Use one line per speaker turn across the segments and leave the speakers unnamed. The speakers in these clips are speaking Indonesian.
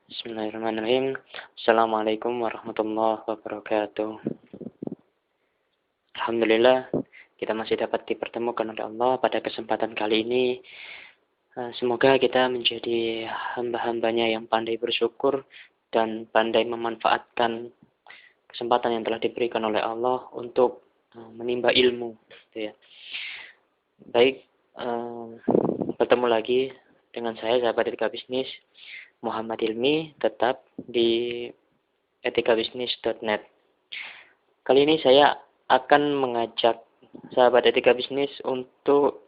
Bismillahirrahmanirrahim. Assalamualaikum warahmatullahi wabarakatuh. Alhamdulillah, kita masih dapat dipertemukan oleh Allah pada kesempatan kali ini. Semoga kita menjadi hamba-hambanya yang pandai bersyukur dan pandai memanfaatkan kesempatan yang telah diberikan oleh Allah untuk menimba ilmu. Gitu ya. Baik, bertemu lagi dengan saya, sahabat Etika Bisnis, Muhammad Ilmi, tetap di etikabisnis.net. Kali ini saya akan mengajak sahabat Etika Bisnis untuk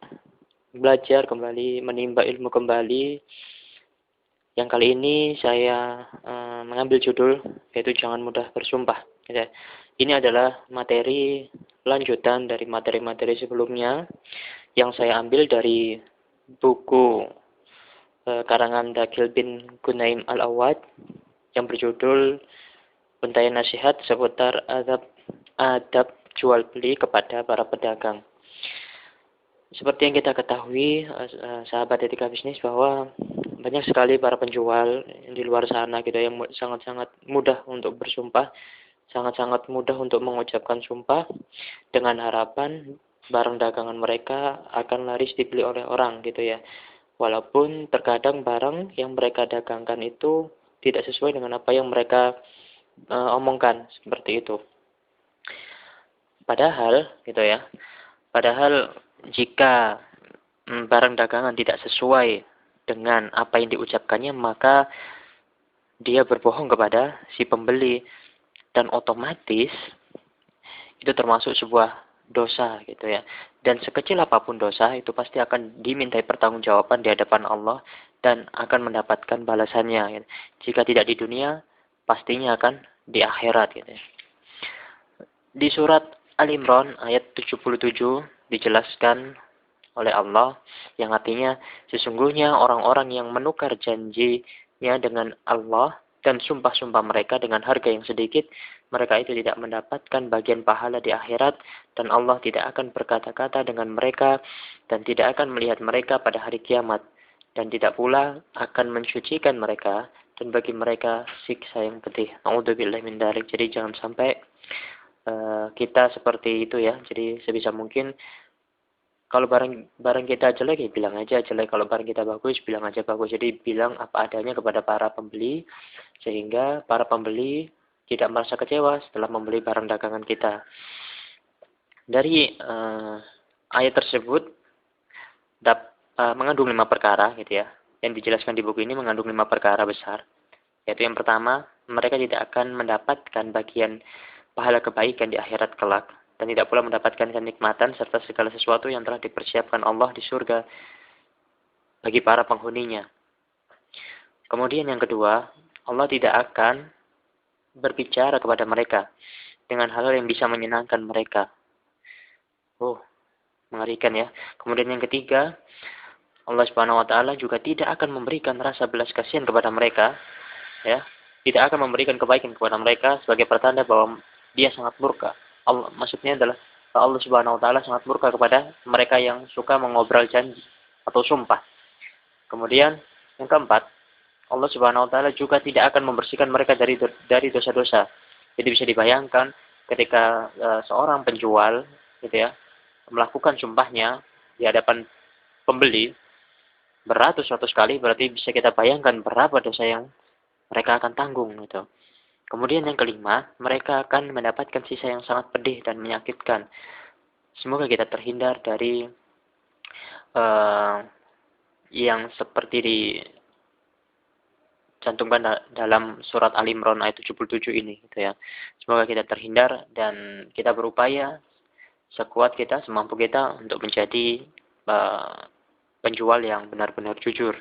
belajar kembali, menimba ilmu kembali. Yang kali ini saya mengambil judul, yaitu Jangan Mudah Bersumpah. Ini adalah materi lanjutan dari materi-materi sebelumnya yang saya ambil dari buku karangan Dakil bin Gunaim Al-Awad yang berjudul Untayan Nasihat Seputar Adab Jual Beli kepada Para Pedagang. Seperti yang kita ketahui, sahabat Etika Bisnis, bahwa banyak sekali para penjual di luar sana gitu yang sangat-sangat mudah untuk bersumpah, sangat-sangat mudah untuk mengucapkan sumpah dengan harapan barang dagangan mereka akan laris dibeli oleh orang gitu ya. Walaupun terkadang barang yang mereka dagangkan itu tidak sesuai dengan apa yang mereka omongkan, seperti itu. Padahal gitu ya. Padahal jika barang dagangan tidak sesuai dengan apa yang diucapkannya, maka dia berbohong kepada si pembeli, dan otomatis itu termasuk sebuah dosa gitu ya. Dan sekecil apapun dosa itu pasti akan dimintai pertanggungjawaban di hadapan Allah dan akan mendapatkan balasannya gitu. Jika tidak di dunia, pastinya akan di akhirat gitu ya. Di surat Al-Imran ayat 77 dijelaskan oleh Allah yang artinya sesungguhnya orang-orang yang menukar janjinya dengan Allah dan sumpah-sumpah mereka dengan harga yang sedikit, mereka itu tidak mendapatkan bagian pahala di akhirat, dan Allah tidak akan berkata-kata dengan mereka dan tidak akan melihat mereka pada hari kiamat, dan tidak pula akan mensucikan mereka, dan bagi mereka siksa yang pedih. A'udzubillahi min dzalik. Jadi jangan sampai kita seperti itu ya. Jadi sebisa mungkin kalau barang kita jelek, ya bilang aja jelek. Kalau barang kita bagus, bilang aja bagus. Jadi bilang apa adanya kepada para pembeli, sehingga para pembeli tidak merasa kecewa setelah membeli barang dagangan kita. Dari ayat tersebut mengandung 5 perkara gitu ya. Yang dijelaskan di buku ini mengandung 5 perkara besar. Yaitu yang pertama, mereka tidak akan mendapatkan bagian pahala kebaikan di akhirat kelak, dan tidak pula mendapatkan kenikmatan serta segala sesuatu yang telah dipersiapkan Allah di surga bagi para penghuninya. Kemudian yang kedua, Allah tidak akan berbicara kepada mereka dengan hal-hal yang bisa menyenangkan mereka. Mengerikan ya. Kemudian yang ketiga, Allah Subhanahu wa taala juga tidak akan memberikan rasa belas kasihan kepada mereka, ya. Tidak akan memberikan kebaikan kepada mereka sebagai pertanda bahwa dia sangat murka. Maksudnya adalah Allah Subhanahu wa taala sangat murka kepada mereka yang suka mengobrol janji atau sumpah. Kemudian yang keempat, Allah Subhanahu wa taala juga tidak akan membersihkan mereka dari dosa-dosa. Jadi bisa dibayangkan ketika seorang penjual gitu ya melakukan sumpahnya di hadapan pembeli beratus-ratus kali, berarti bisa kita bayangkan berapa dosa yang mereka akan tanggung gitu. Kemudian yang kelima, mereka akan mendapatkan sisa yang sangat pedih dan menyakitkan. Semoga kita terhindar dari yang seperti dicantumkan dalam surat Al-Imran ayat 77 ini gitu ya. Semoga kita terhindar dan kita berupaya sekuat kita, semampu kita untuk menjadi penjual yang benar-benar jujur,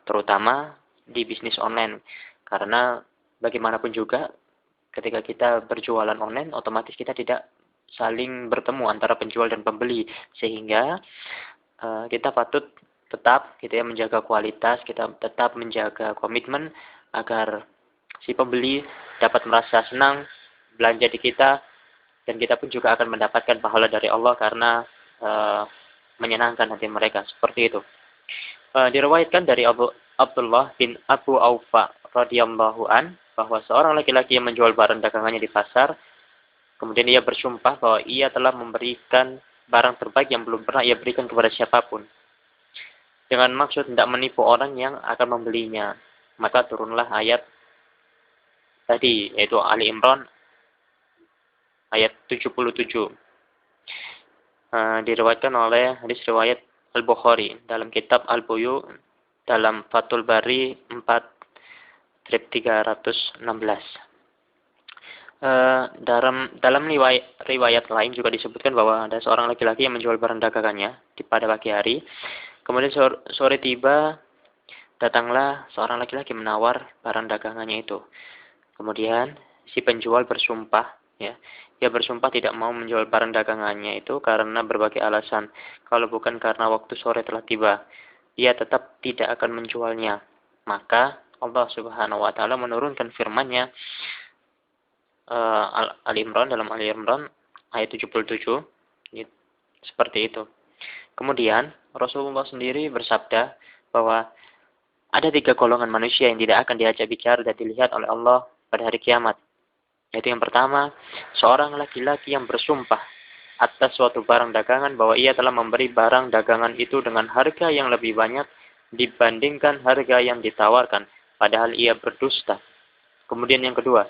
terutama di bisnis online. Karena bagaimanapun juga, ketika kita berjualan online, otomatis kita tidak saling bertemu antara penjual dan pembeli, sehingga kita patut tetap gitu ya menjaga kualitas, kita tetap menjaga komitmen agar si pembeli dapat merasa senang belanja di kita, dan kita pun juga akan mendapatkan pahala dari Allah karena menyenangkan hati mereka, seperti itu. Diriwayatkan dari Abdullah bin Abu Aufa radhiyallahu an bahwa seorang laki-laki yang menjual barang dagangannya di pasar, kemudian ia bersumpah bahwa ia telah memberikan barang terbaik yang belum pernah ia berikan kepada siapapun, dengan maksud tidak menipu orang yang akan membelinya. Maka turunlah ayat tadi, yaitu Ali Imran ayat 77. Diriwayatkan oleh hadis riwayat Al-Bukhari dalam kitab Al-Buyu dalam Fathul Bari 4/316. Dalam riwayat lain juga disebutkan bahwa ada seorang laki-laki yang menjual barang dagangannya pada pagi hari. Kemudian sore tiba, datanglah seorang laki-laki menawar barang dagangannya itu. Kemudian si penjual bersumpah, ya, dia bersumpah tidak mau menjual barang dagangannya itu karena berbagai alasan. Kalau bukan karena waktu sore telah tiba, ia tetap tidak akan menjualnya. Maka Allah Subhanahu wa taala menurunkan firman-Nya, dalam Ali Imran ayat 77, seperti itu. Kemudian Rasulullah sendiri bersabda bahwa ada 3 golongan manusia yang tidak akan diajak bicara dan dilihat oleh Allah pada hari kiamat. Yaitu yang pertama, seorang laki-laki yang bersumpah atas suatu barang dagangan bahwa ia telah memberi barang dagangan itu dengan harga yang lebih banyak dibandingkan harga yang ditawarkan, padahal ia berdusta. Kemudian yang kedua,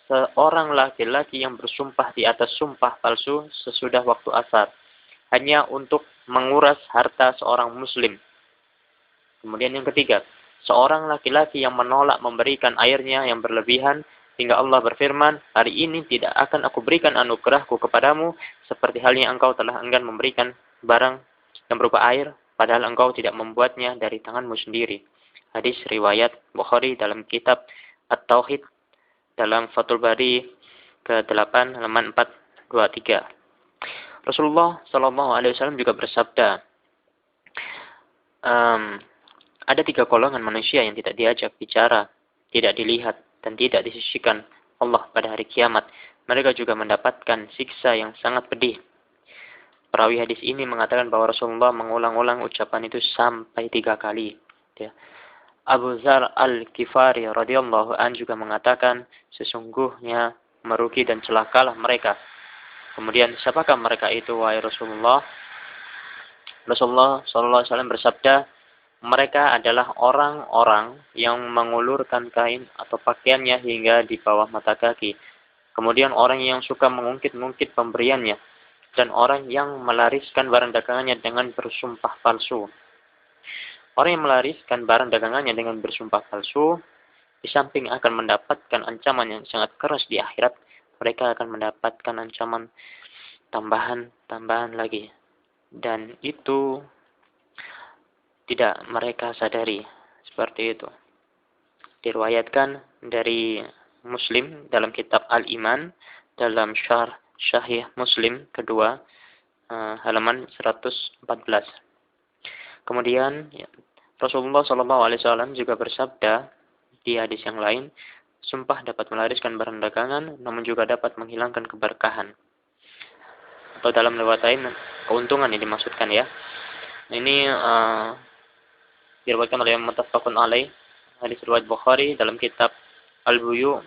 seorang laki-laki yang bersumpah di atas sumpah palsu sesudah waktu asar, hanya untuk menguras harta seorang muslim. Kemudian yang ketiga, seorang laki-laki yang menolak memberikan airnya yang berlebihan, hingga Allah berfirman, hari ini tidak akan aku berikan anugerahku kepadamu, seperti halnya engkau telah enggan memberikan barang yang berupa air, padahal engkau tidak membuatnya dari tanganmu sendiri. Hadis riwayat Bukhari dalam kitab At-Tauhid dalam Fathul Bari ke-8 halaman 423. Rasulullah SAW juga bersabda, ada 3 golongan manusia yang tidak diajak bicara, tidak dilihat, dan tidak disisikan Allah pada hari kiamat. Mereka juga mendapatkan siksa yang sangat pedih. Perawi hadis ini mengatakan bahwa Rasulullah mengulang-ulang ucapan itu sampai 3 kali. Ya. Abu Dzar Al-Ghifari radhiyallahu an juga mengatakan, sesungguhnya merugi dan celakalah mereka. Kemudian, siapakah mereka itu, wahai Rasulullah? Rasulullah SAW bersabda, mereka adalah orang-orang yang mengulurkan kain atau pakaiannya hingga di bawah mata kaki. Kemudian orang yang suka mengungkit-ungkit pemberiannya. Dan orang yang melariskan barang dagangannya dengan bersumpah palsu. Orang yang melariskan barang dagangannya dengan bersumpah palsu, di samping akan mendapatkan ancaman yang sangat keras di akhirat, mereka akan mendapatkan ancaman tambahan lagi. Dan itu tidak mereka sadari. Seperti itu. Diriwayatkan dari Muslim dalam kitab Al-Iman dalam Syarh Sahih Muslim kedua halaman 114. Kemudian Rasulullah SAW juga bersabda di hadis yang lain, sumpah dapat melariskan barang dagangan, namun juga dapat menghilangkan keberkahan. Atau dalam lewat lain, keuntungan yang dimaksudkan ya. Ini diriwayatkan oleh Muttafaqun alaih, hadis riwayat Bukhari dalam kitab Al-Buyu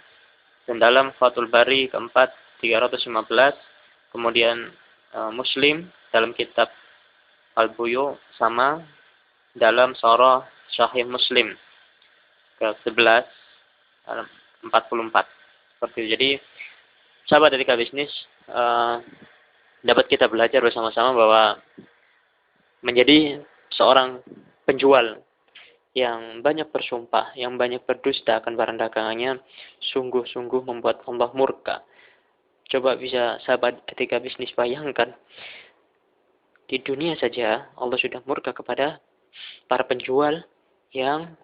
dan dalam Fathul Bari keempat 315, kemudian Muslim dalam kitab Al-Buyu sama dalam Syarah Sahih Muslim ke-11 44. Seperti itu. Jadi sahabat Etika Bisnis, dapat kita belajar bersama-sama bahwa menjadi seorang penjual yang banyak bersumpah, yang banyak berdusta akan barang dagangannya, sungguh-sungguh membuat Allah murka. Coba bisa sahabat Etika Bisnis bayangkan, di dunia saja Allah sudah murka kepada para penjual yang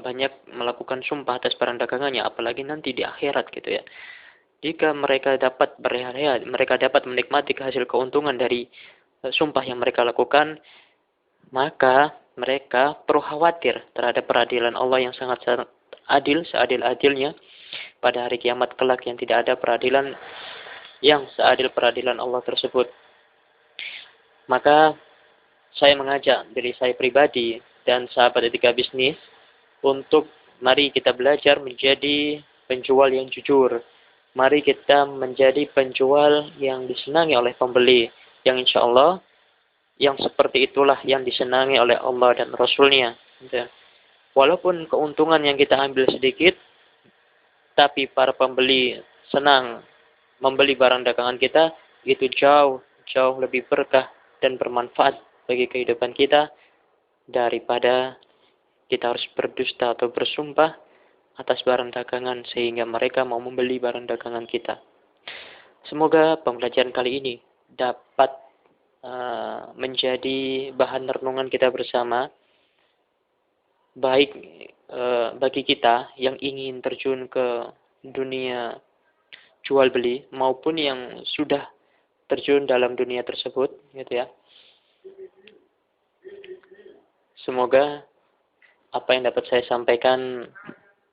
banyak melakukan sumpah atas barang dagangannya, apalagi nanti di akhirat gitu ya. Jika mereka dapat berhari-hari, mereka dapat menikmati hasil keuntungan dari sumpah yang mereka lakukan, maka mereka perlu khawatir terhadap peradilan Allah yang sangat adil, seadil-adilnya pada hari kiamat kelak, yang tidak ada peradilan yang seadil peradilan Allah tersebut. Maka saya mengajak diri saya pribadi dan sahabat Etika Bisnis untuk mari kita belajar menjadi penjual yang jujur. Mari kita menjadi penjual yang disenangi oleh pembeli. Yang insya Allah, yang seperti itulah yang disenangi oleh Allah dan Rasul-Nya. Gitu. Walaupun keuntungan yang kita ambil sedikit, tapi para pembeli senang membeli barang dagangan kita, itu jauh lebih berkah dan bermanfaat bagi kehidupan kita daripada kita harus berdusta atau bersumpah atas barang dagangan sehingga mereka mau membeli barang dagangan kita. Semoga pembelajaran kali ini dapat menjadi bahan renungan kita bersama, baik bagi kita yang ingin terjun ke dunia jual beli maupun yang sudah terjun dalam dunia tersebut, gitu ya. Semoga apa yang dapat saya sampaikan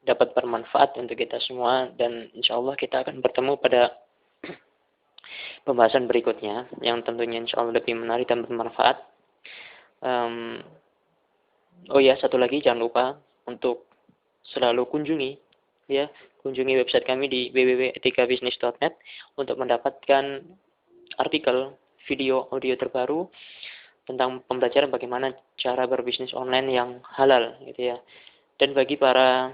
dapat bermanfaat untuk kita semua, dan insya Allah kita akan bertemu pada pembahasan berikutnya yang tentunya insya Allah lebih menarik dan bermanfaat. Oh ya, satu lagi, jangan lupa untuk selalu kunjungi website kami di www.etikabisnis.net untuk mendapatkan artikel, video, audio terbaru tentang pembelajaran bagaimana cara berbisnis online yang halal, gitu ya. Dan bagi para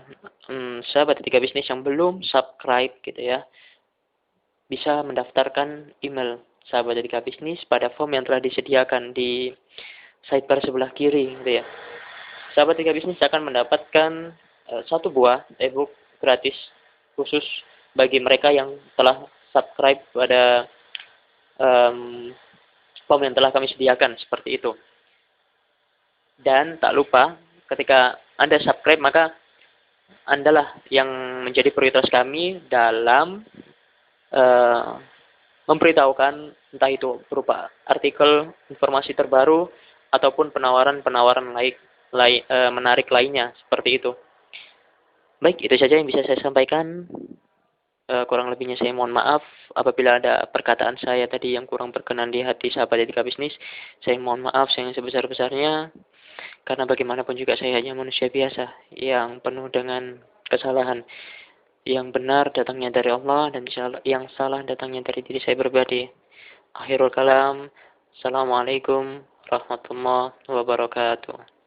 sahabat Etika Bisnis yang belum subscribe, gitu ya, bisa mendaftarkan email sahabat Etika Bisnis pada form yang telah disediakan di sidebar sebelah kiri, gitu ya. Sahabat Etika Bisnis akan mendapatkan satu buah ebook gratis khusus bagi mereka yang telah subscribe pada form yang telah kami sediakan, seperti itu. Dan tak lupa, ketika Anda subscribe, maka Andalah yang menjadi prioritas kami dalam memberitahukan, entah itu berupa artikel, informasi terbaru, ataupun penawaran-penawaran menarik lainnya, seperti itu. Baik, itu saja yang bisa saya sampaikan. Kurang lebihnya saya mohon maaf apabila ada perkataan saya tadi yang kurang berkenan di hati sahabat Etika Bisnis. Saya mohon maaf yang sebesar-besarnya, karena bagaimanapun juga saya hanya manusia biasa yang penuh dengan kesalahan. Yang benar datangnya dari Allah, dan yang salah datangnya dari diri saya pribadi. Akhirul kalam. Assalamualaikum warahmatullahi wabarakatuh.